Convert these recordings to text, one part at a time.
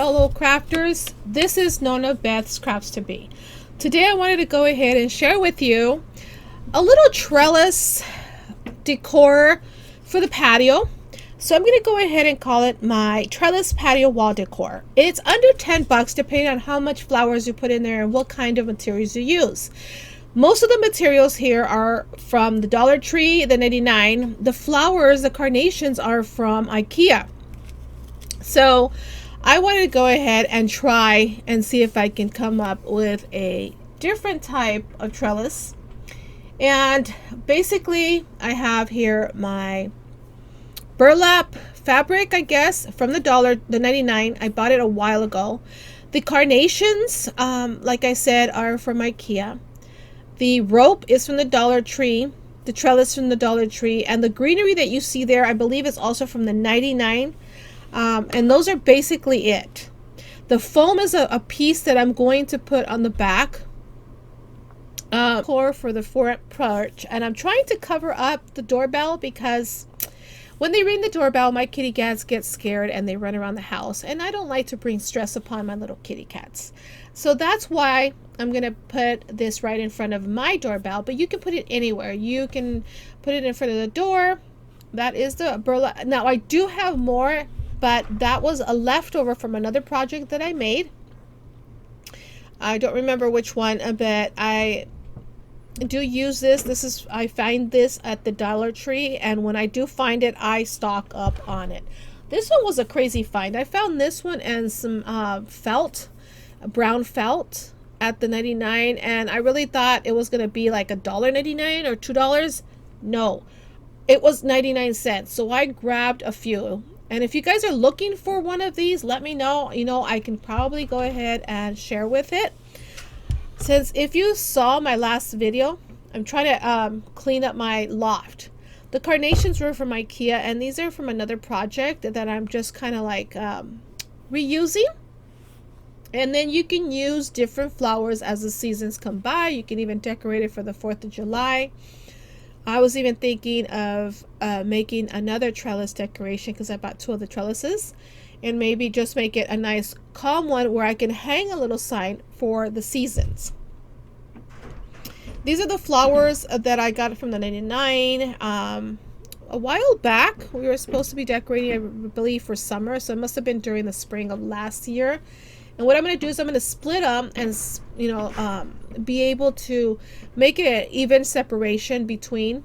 fellow crafters. This is Nona Beth's Crafts to Be. Today I wanted to go ahead and share with you a little trellis decor for the patio. So I'm going to go ahead and call it my Trellis Patio Wall Decor. It's under 10 bucks depending on how much flowers you put in there and what kind of materials you use. Most of the materials here are from the Dollar Tree, the 99. The flowers, the carnations, are from IKEA. So I wanted to go ahead and try and see if I can come up with a different type of trellis. And basically I have here my burlap fabric, I guess, from the 99. I bought it a while ago. The carnations, like I said, are from IKEA. The rope is from the Dollar Tree, the trellis from the Dollar Tree, and the greenery that you see there, I believe, is also from the 99. And those are basically it. The foam is a piece that I'm going to put on the back for the front porch, and I'm trying to cover up the doorbell because when they ring the doorbell, my kitty cats get scared and they run around the house, and I don't like to bring stress upon my little kitty cats. So that's why I'm gonna put this right in front of my doorbell, but you can put it anywhere. You can put it in front of the door. That is the burlap. Now I do have more, but that was a leftover from another project that I made. I don't remember which one, but I do use this. I find this at the Dollar Tree, and when I do find it, I stock up on it. This one was a crazy find. I found this one and some felt, brown felt at the 99, and I really thought it was gonna be like $1.99 or $2. No, it was 99 cents. So I grabbed a few. And if you guys are looking for one of these, let me know. You know, I can probably go ahead and share with it. Since if you saw my last video, I'm trying to clean up my loft. The carnations were from IKEA, and these are from another project that I'm just kind of like reusing. And then you can use different flowers as the seasons come by. You can even decorate it for the 4th of July. I was even thinking of making another trellis decoration because I bought 2 of the trellises, and maybe just make it a nice calm one where I can hang a little sign for the seasons. These are the flowers that I got from the 99. A while back we were supposed to be decorating, I believe, for summer, so it must have been during the spring of last year. And what I'm going to do is I'm going to split them and, you know, be able to make an even separation between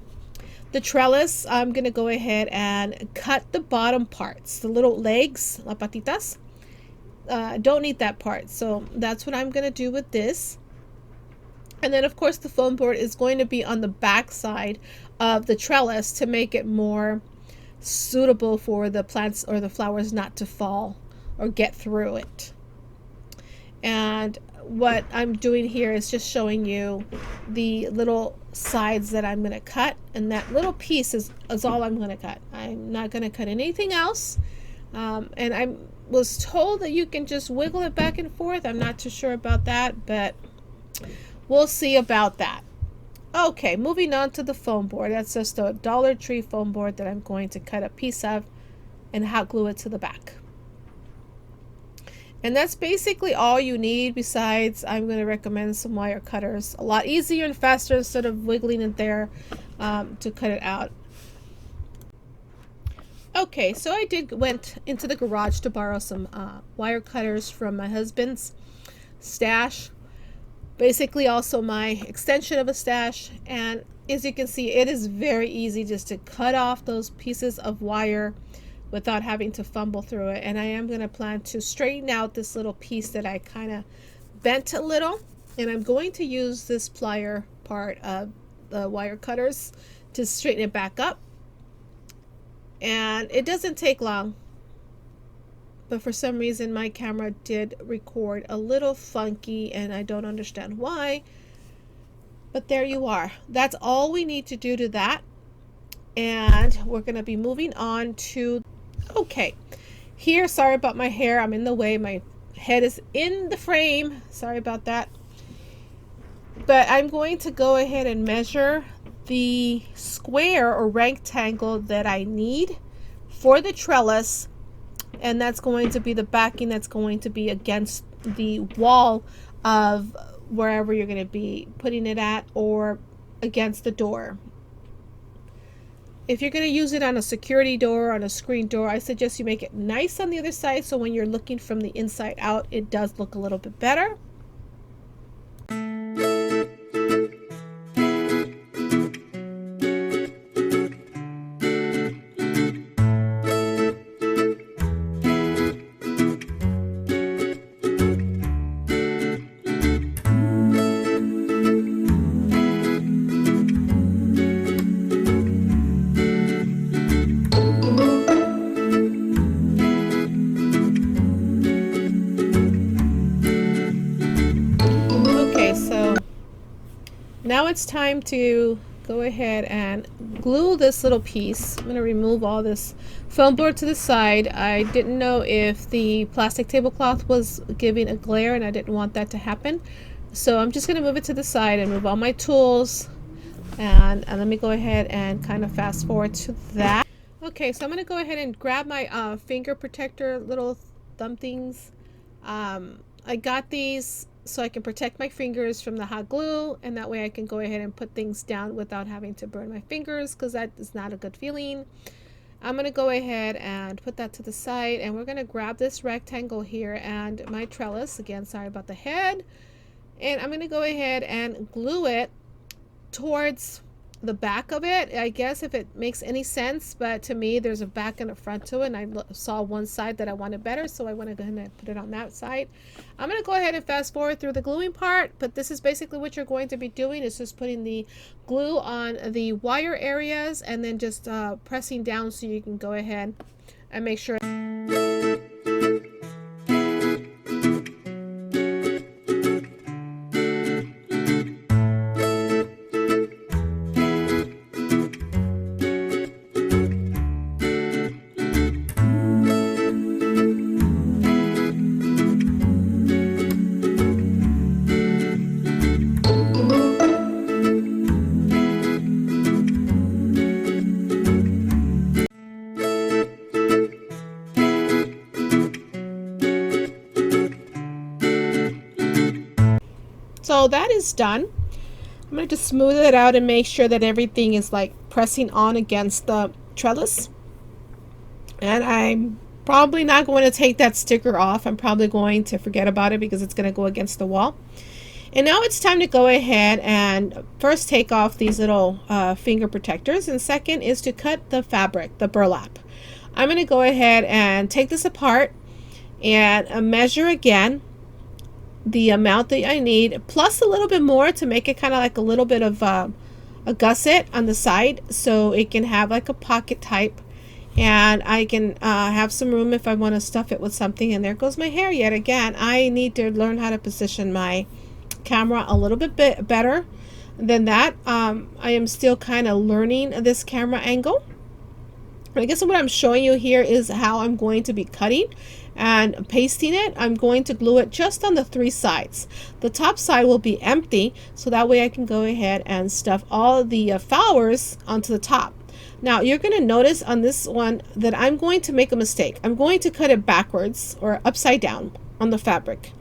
the trellis. I'm going to go ahead and cut the bottom parts, the little legs, las patitas. Don't need that part. So that's what I'm going to do with this. And then, of course, the foam board is going to be on the back side of the trellis to make it more suitable for the plants or the flowers not to fall or get through it. And what I'm doing here is just showing you the little sides that I'm going to cut, and that little piece is all I'm going to cut. I'm not going to cut anything else. And I was told that you can just wiggle it back and forth. I'm not too sure about that, but we'll see about that. Okay, moving on to the foam board. That's just a Dollar Tree foam board that I'm going to cut a piece of and hot glue it to the back. And that's basically all you need. Besides, I'm going to recommend some wire cutters. A lot easier and faster instead of wiggling it there to cut it out. Okay, so I went into the garage to borrow some wire cutters from my husband's stash. Basically also my extension of a stash. And as you can see, it is very easy just to cut off those pieces of wire without having to fumble through it. And I am going to plan to straighten out this little piece that I kind of bent a little, and I'm going to use this plier part of the wire cutters to straighten it back up. And it doesn't take long, but for some reason my camera did record a little funky, and I don't understand why, but there you are. That's all we need to do to that. And we're going to be moving on to, okay, here, sorry about my hair, I'm in the way, my head is in the frame, sorry about that. But I'm going to go ahead and measure the square or rectangle that I need for the trellis and that's going to be the backing that's going to be against the wall of wherever you're going to be putting it at, or against the door. If you're going to use it on a security door, on a screen door, I suggest you make it nice on the other side, so when you're looking from the inside out, it does look a little bit better. Now it's time to go ahead and glue this little piece. I'm going to remove all this foam board to the side. I didn't know if the plastic tablecloth was giving a glare, and I didn't want that to happen. So I'm just going to move it to the side and move all my tools. And let me go ahead and kind of fast forward to that. Okay, so I'm going to go ahead and grab my finger protector little thumb things. I got these so I can protect my fingers from the hot glue, and that way I can go ahead and put things down without having to burn my fingers, because that is not a good feeling. I'm going to go ahead and put that to the side, and we're going to grab this rectangle here and my trellis. Again, sorry about the head. And I'm going to go ahead and glue it towards the back of it, I guess, if it makes any sense, but to me there's a back and a front to it, and I saw one side that I wanted better, so I went ahead and put it on that side. I'm going to go ahead and fast forward through the gluing part, but this is basically what you're going to be doing, is just putting the glue on the wire areas and then just pressing down so you can go ahead and make sure. So that is done. I'm going to just smooth it out and make sure that everything is like pressing on against the trellis. And I'm probably not going to take that sticker off. I'm probably going to forget about it because it's going to go against the wall. And now it's time to go ahead and first take off these little finger protectors, and second is to cut the fabric, the burlap. I'm going to go ahead and take this apart and measure again the amount that I need, plus a little bit more to make it kind of like a little bit of a gusset on the side, so it can have like a pocket type, and I can have some room if I want to stuff it with something. And there goes my hair yet again. I need to learn how to position my camera a little bit better than that. I am still kind of learning this camera angle. I guess what I'm showing you here is how I'm going to be cutting and pasting it. I'm going to glue it just on the 3 sides. The top side will be empty, so that way I can go ahead and stuff all the flowers onto the top. Now you're going to notice on this one that I'm going to make a mistake. I'm going to cut it backwards or upside down on the fabric.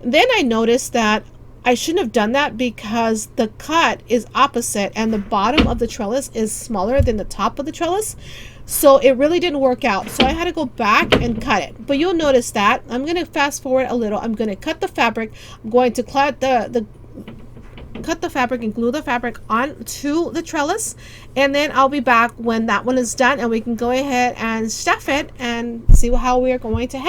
Then I noticed that I shouldn't have done that because the cut is opposite and the bottom of the trellis is smaller than the top of the trellis. So it really didn't work out. So I had to go back and cut it. But you'll notice that I'm going to fast forward a little. I'm going to cut the fabric. I'm going to cut the fabric and glue the fabric onto the trellis. And then I'll be back when that one is done and we can go ahead and stuff it and see how we are going to head.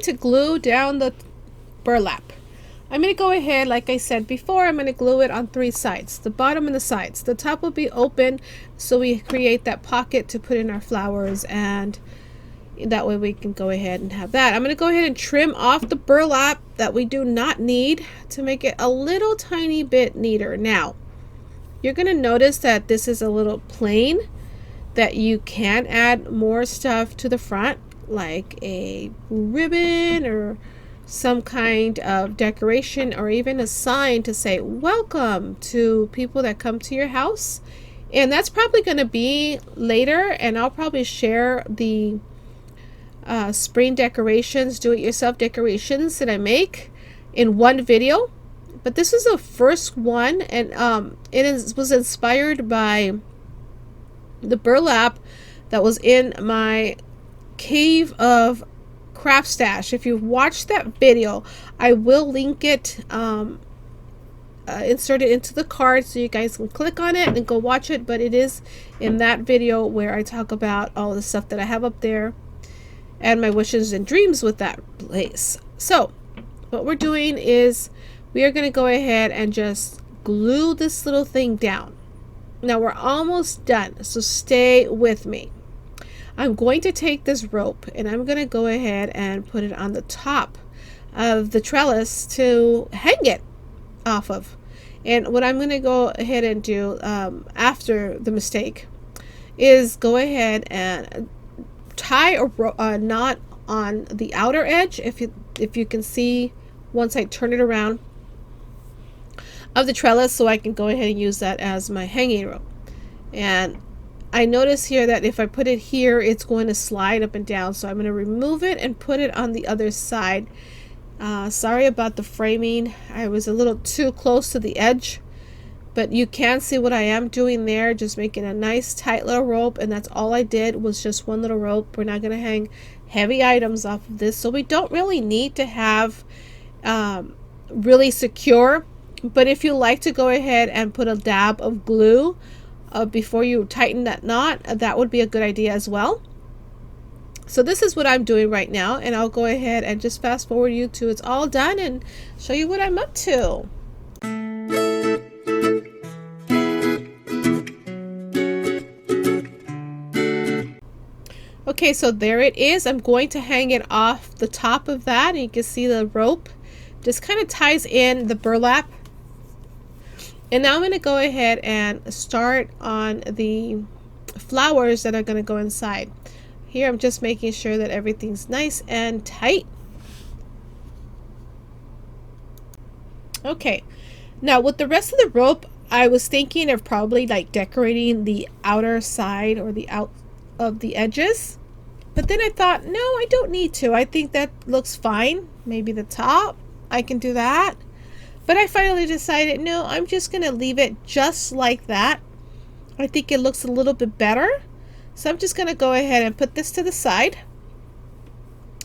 To glue down the burlap. I'm going to go ahead, like I said before, I'm going to glue it on 3 sides, the bottom and the sides. The top will be open, so we create that pocket to put in our flowers, and that way we can go ahead and have that. I'm going to go ahead and trim off the burlap that we do not need to make it a little tiny bit neater. Now, you're going to notice that this is a little plain, that you can add more stuff to the front, like a ribbon or some kind of decoration, or even a sign to say welcome to people that come to your house. And that's probably going to be later, and I'll probably share the spring decorations, do-it-yourself decorations that I make in one video. But this is the first one, and was inspired by the burlap that was in my cave of craft stash. If you've watched that video, I will link it, insert it into the card so you guys can click on it and go watch it. But it is in that video where I talk about all the stuff that I have up there and my wishes and dreams with that place. So what we're doing is we are going to go ahead and just glue this little thing down. Now we're almost done, so stay with me. I'm going to take this rope and I'm going to go ahead and put it on the top of the trellis to hang it off of. And what I'm going to go ahead and do after the mistake is go ahead and tie a knot on the outer edge, if you can see once I turn it around, of the trellis, so I can go ahead and use that as my hanging rope. And I notice here that if I put it here, it's going to slide up and down, so I'm going to remove it and put it on the other side. Sorry about the framing, I was a little too close to the edge, but you can see what I am doing there, just making a nice tight little rope. And that's all I did, was just one little rope. We're not going to hang heavy items off of this, so we don't really need to have really secure. But if you like to go ahead and put a dab of glue before you tighten that knot, that would be a good idea as well. So this is what I'm doing right now, and I'll go ahead and just fast forward you to it's all done and show you what I'm up to. Okay, so there it is. I'm going to hang it off the top of that, and you can see the rope just kind of ties in the burlap. And now I'm going to go ahead and start on the flowers that are going to go inside. Here I'm just making sure that everything's nice and tight. Okay, now with the rest of the rope, I was thinking of probably like decorating the outer side or the out of the edges. But then I thought, no, I don't need to. I think that looks fine. Maybe the top, I can do that. But I finally decided, no, I'm just going to leave it just like that. I think it looks a little bit better. So I'm just going to go ahead and put this to the side.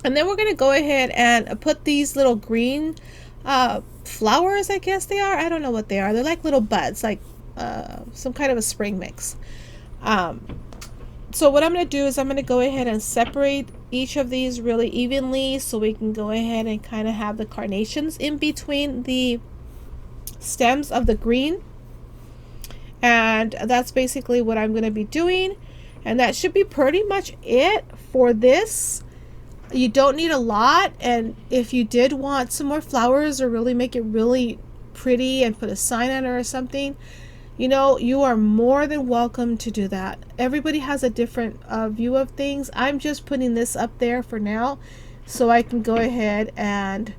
And then we're going to go ahead and put these little green flowers, I guess they are. I don't know what they are. They're like little buds, like some kind of a spring mix. So what I'm going to do is I'm going to go ahead and separate each of these really evenly, so we can go ahead and kind of have the carnations in between the stems of the green. And that's basically what I'm going to be doing. And that should be pretty much it for this. You don't need a lot. And if you did want some more flowers or really make it really pretty and put a sign on it or something, you know, you are more than welcome to do that. Everybody has a different view of things. I'm just putting this up there for now so I can go ahead and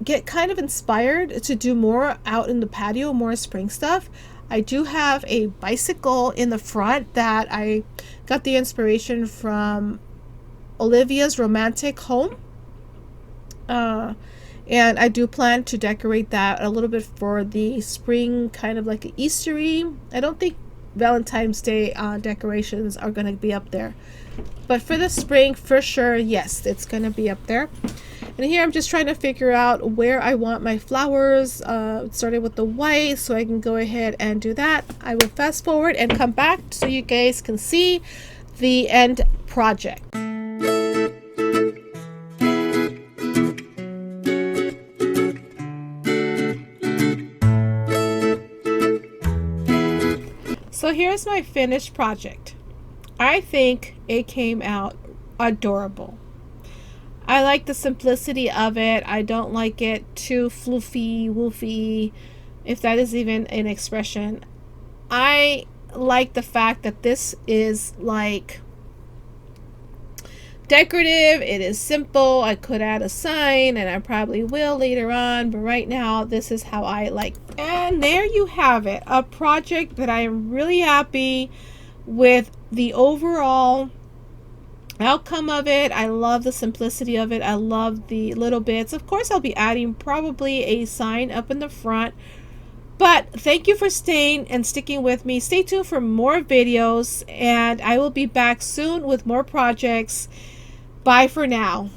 get kind of inspired to do more out in the patio, more spring stuff. I do have a bicycle in the front that I got the inspiration from Olivia's Romantic Home. And I do plan to decorate that a little bit for the spring, kind of like an Eastery. I don't think Valentine's Day decorations are going to be up there. But for the spring, for sure, yes, it's going to be up there. And here I'm just trying to figure out where I want my flowers. Started with the white, so I can go ahead and do that. I will fast forward and come back so you guys can see the end project. So here's my finished project. I think it came out adorable. I like the simplicity of it. I don't like it too floofy, woofy, if that is even an expression. I like the fact that this is like decorative. It is simple. I could add a sign, and I probably will later on, but right now this is how I like. And there you have it, a project that I am really happy with the overall outcome of it. I love the simplicity of it. I love the little bits. Of course, I'll be adding probably a sign up in the front. But thank you for staying and sticking with me. Stay tuned for more videos, and I will be back soon with more projects. Bye for now.